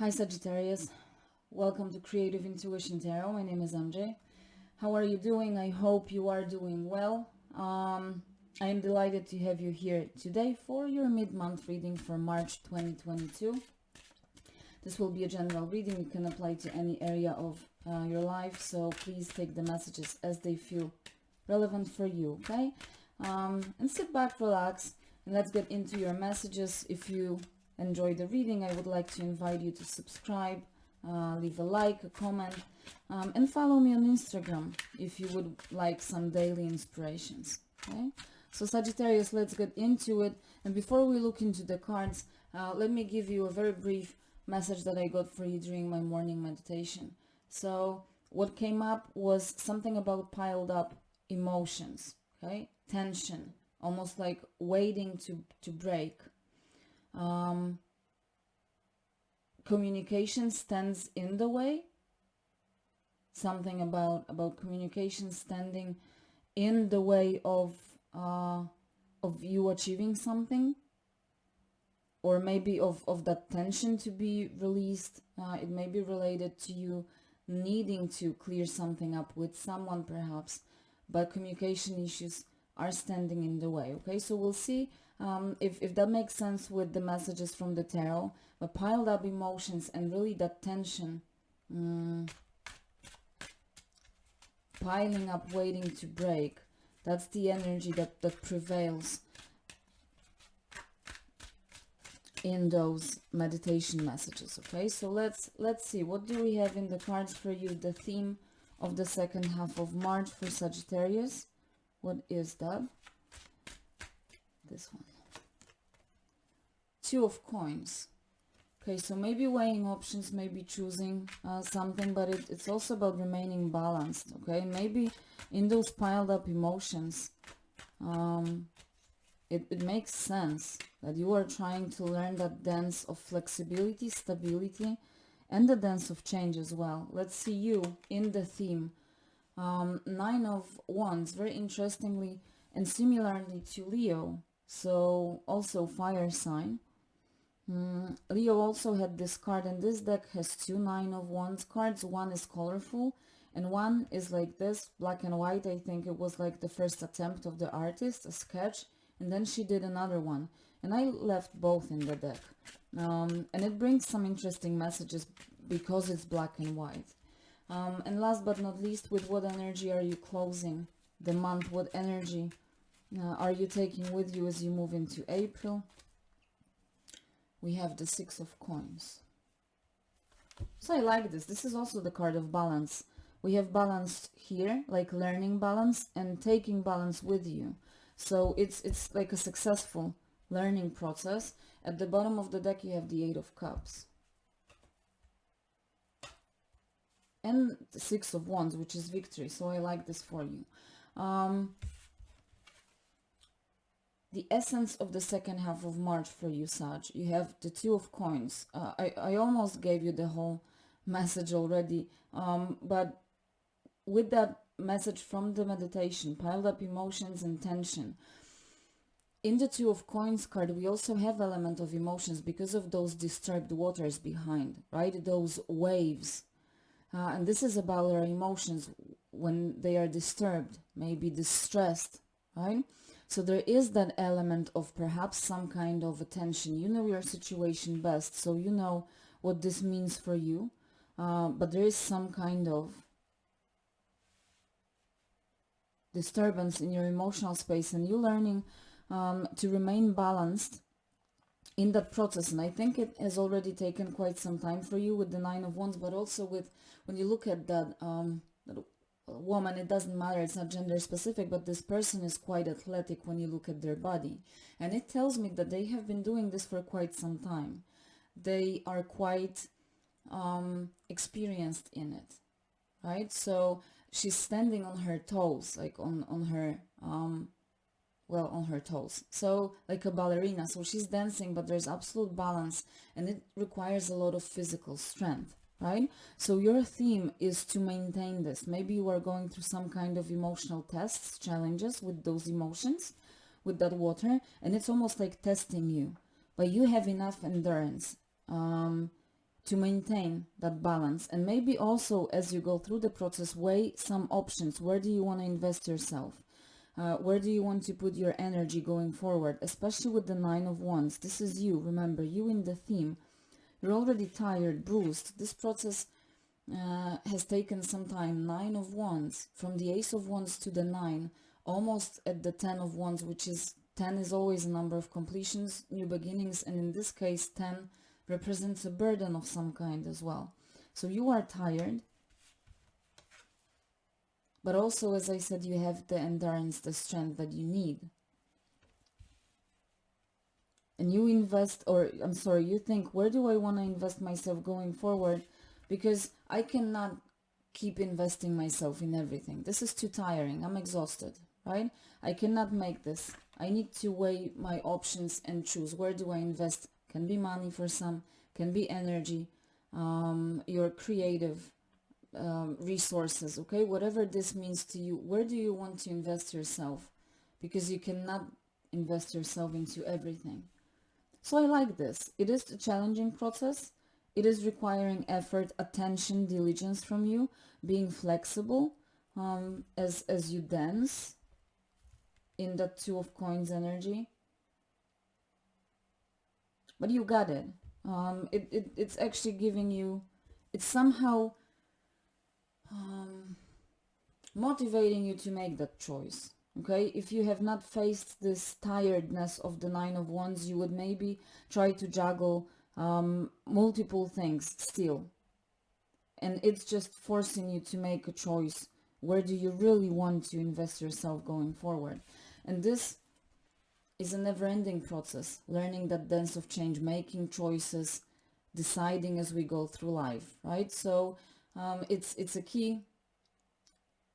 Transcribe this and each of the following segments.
Hi Sagittarius, welcome to Creative Intuition Tarot. My name is MJ. How are you doing? I hope you are doing well. I am delighted to have you here today for your mid-month reading for March 2022. This will be a general reading. You can apply to any area of your life, so please take the messages as they feel relevant for you, okay? And sit back, relax, and let's get into your messages. If you enjoy the reading, I would like to invite you to subscribe, leave a like, a comment, and follow me on Instagram if you would like some daily inspirations. Okay, so Sagittarius, let's get into it. And before we look into the cards, let me give you a very brief message that I got for you during my morning meditation. So what came up was something about piled up emotions, okay, tension, almost like waiting to break. Communication stands in the way. Something about communication standing in the way of you achieving something, or maybe of that tension to be released. It may be related to you needing to clear something up with someone perhaps, but communication issues are standing in the way. Okay, so we'll see if that makes sense with the messages from the tarot. But piled up emotions and really that tension, piling up, waiting to break, that's the energy that prevails in those meditation messages. Okay, so let's see, what do we have in the cards for you? The theme of the second half of March for Sagittarius. What is that? This one. Two of Coins. Okay, so maybe weighing options, maybe choosing something, but it's also about remaining balanced. Okay, maybe in those piled up emotions, it makes sense that you are trying to learn that dance of flexibility, stability, and the dance of change as well. Let's see you in the theme. Nine of Wands, very interestingly and similarly to Leo, so also fire sign. Leo also had this card, and this deck has two Nine of Wands cards. One is colorful and one is like this, black and white. I think it was like the first attempt of the artist, a sketch, and then she did another one, and I left both in the deck. And it brings some interesting messages because it's black and white. And last but not least, with what energy are you closing the month? What energy are you taking with you as you move into April? We have the Six of Coins. So I like this. This is also the card of balance. We have balance here, like learning balance and taking balance with you. So it's like a successful learning process. At the bottom of the deck, you have the Eight of Cups. And the Six of Wands, which is victory. So I like this for you. The essence of the second half of March for you, Sag. You have the Two of Coins. I almost gave you the whole message already. But with that message from the meditation, piled up emotions and tension. In the Two of Coins card, we also have element of emotions because of those disturbed waters behind, right? Those waves. And this is about our emotions when they are disturbed, maybe distressed, right? So there is that element of perhaps some kind of attention. You know your situation best, so you know what this means for you. But there is some kind of disturbance in your emotional space, and you learning to remain balanced in that process. And I think it has already taken quite some time for you with the Nine of Wands, but also with, when you look at that woman, it doesn't matter, it's not gender specific, but this person is quite athletic when you look at their body, and it tells me that they have been doing this for quite some time. They are quite experienced in it, right? So she's standing on her toes, like on her well, on her toes, so like a ballerina. So she's dancing, but there's absolute balance, and it requires a lot of physical strength, right? So your theme is to maintain this. Maybe you are going through some kind of emotional tests, challenges with those emotions, with that water, and it's almost like testing you, but you have enough endurance. to maintain that balance. And maybe also as you go through the process, weigh some options. Where do you want to invest yourself? Where do you want to put your energy going forward, especially with the Nine of Wands? This is you, remember, you in the theme. You're already tired, bruised. This process has taken some time. Nine of Wands, from the Ace of Wands to the 9, almost at the 10 of Wands, which is 10 is always a number of completions, new beginnings, and in this case 10 represents a burden of some kind as well. So you are tired, but also, as I said, you have the endurance, the strength that you need. And you invest, or I'm sorry, you think, where do I want to invest myself going forward? Because I cannot keep investing myself in everything. This is too tiring. I'm exhausted, right? I cannot make this. I need to weigh my options and choose. Where do I invest? Can be money for some, can be energy, your creative resources, okay? Whatever this means to you, where do you want to invest yourself? Because you cannot invest yourself into everything. So I like this. It is a challenging process. It is requiring effort, attention, diligence from you, being flexible as you dance in that Two of Coins energy. But you got it. It's actually giving you, it's somehow motivating you to make that choice. Okay, if you have not faced this tiredness of the Nine of Wands, you would maybe try to juggle multiple things still. And it's just forcing you to make a choice. Where do you really want to invest yourself going forward? And this is a never-ending process, learning that dance of change, making choices, deciding as we go through life, right? So it's a key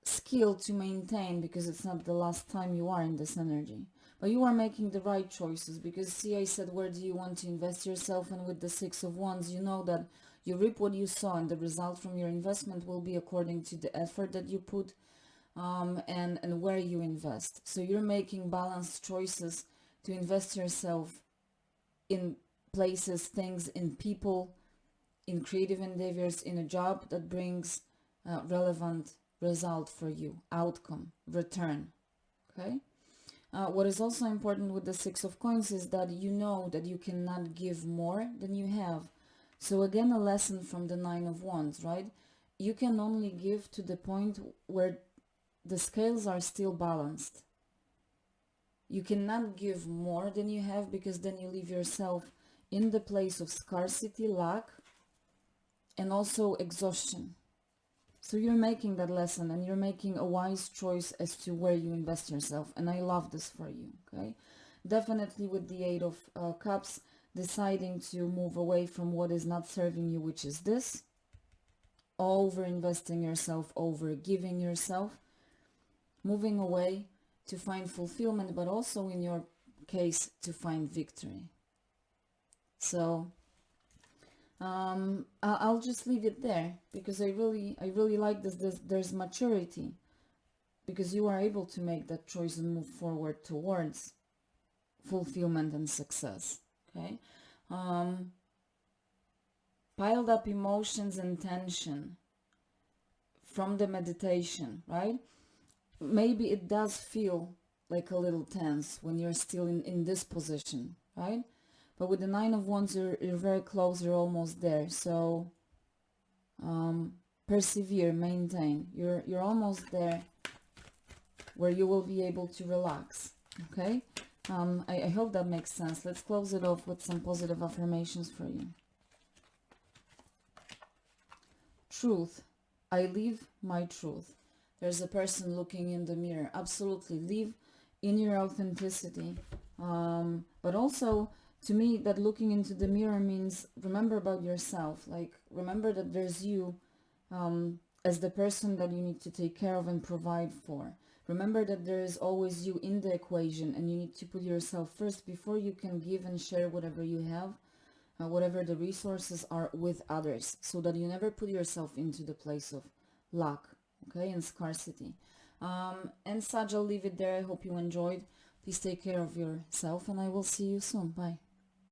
skill to maintain, because it's not the last time you are in this energy, but you are making the right choices. Because see, I said, where do you want to invest yourself? And with the Six of Wands, you know that you reap what you sow, and the result from your investment will be according to the effort that you put and where you invest. So you're making balanced choices to invest yourself in places, things, in people, in creative endeavors, in a job that brings relevant result for you, outcome, return. Okay. What is also important with the Six of Coins is that you know that you cannot give more than you have. So again, a lesson from the Nine of Wands, right? You can only give to the point where the scales are still balanced. You cannot give more than you have, because then you leave yourself in the place of scarcity, lack, and also exhaustion. So you're making that lesson, and you're making a wise choice as to where you invest yourself. And I love this for you, okay? Definitely with the Eight of Cups, deciding to move away from what is not serving you, which is this. Over investing yourself, over giving yourself. Moving away to find fulfillment, but also in your case to find victory. So I'll just leave it there, because I really like this. There's maturity, because you are able to make that choice and move forward towards fulfillment and success. Okay. Piled up emotions and tension from the meditation, right? Maybe it does feel like a little tense when you're still in this position, right? But with the Nine of Wands, you're very close, you're almost there. So persevere, maintain. You're almost there where you will be able to relax, okay? I hope that makes sense. Let's close it off with some positive affirmations for you. Truth. I live my truth. There's a person looking in the mirror. Absolutely. Live in your authenticity. But also, to me, that looking into the mirror means remember about yourself. Like, remember that there's you as the person that you need to take care of and provide for. Remember that there is always you in the equation, and you need to put yourself first before you can give and share whatever you have, whatever the resources are, with others, so that you never put yourself into the place of lack, okay, and scarcity. And Sag, I'll leave it there. I hope you enjoyed. Please take care of yourself, and I will see you soon. Bye.